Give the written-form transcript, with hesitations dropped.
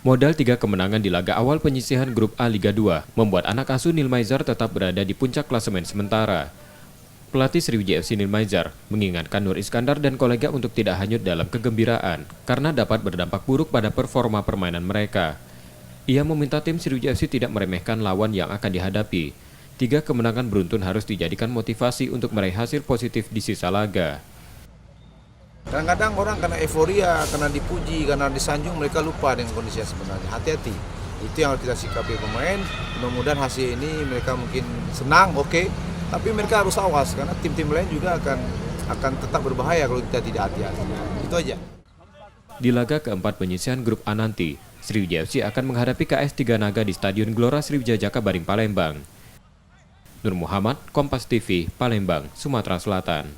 Modal 3 kemenangan di laga awal penyisihan grup A Liga 2 membuat anak asuh Nilmaizar tetap berada di puncak klasemen sementara. Pelatih Sriwijaya FC Nilmaizar mengingatkan Nur Iskandar dan kolega untuk tidak hanyut dalam kegembiraan karena dapat berdampak buruk pada performa permainan mereka. Ia meminta tim Sriwijaya FC tidak meremehkan lawan yang akan dihadapi. 3 kemenangan beruntun harus dijadikan motivasi untuk meraih hasil positif di sisa laga. Kadang-kadang orang karena euforia, karena dipuji, karena disanjung, mereka lupa dengan kondisi yang sebenarnya. Hati-hati, itu yang harus kita sikapi pemain. Mudah-mudahan hasil ini mereka mungkin senang, oke. Tapi mereka harus awas, karena tim-tim lain juga akan tetap berbahaya kalau kita tidak hati-hati. Itu aja. Di laga keempat penyisihan grup A nanti, Sriwijaya FC akan menghadapi KS Tiga Naga di Stadion Gelora Sriwijaya Jakabaring, Palembang. Nur Muhammad, Kompas TV, Palembang, Sumatera Selatan.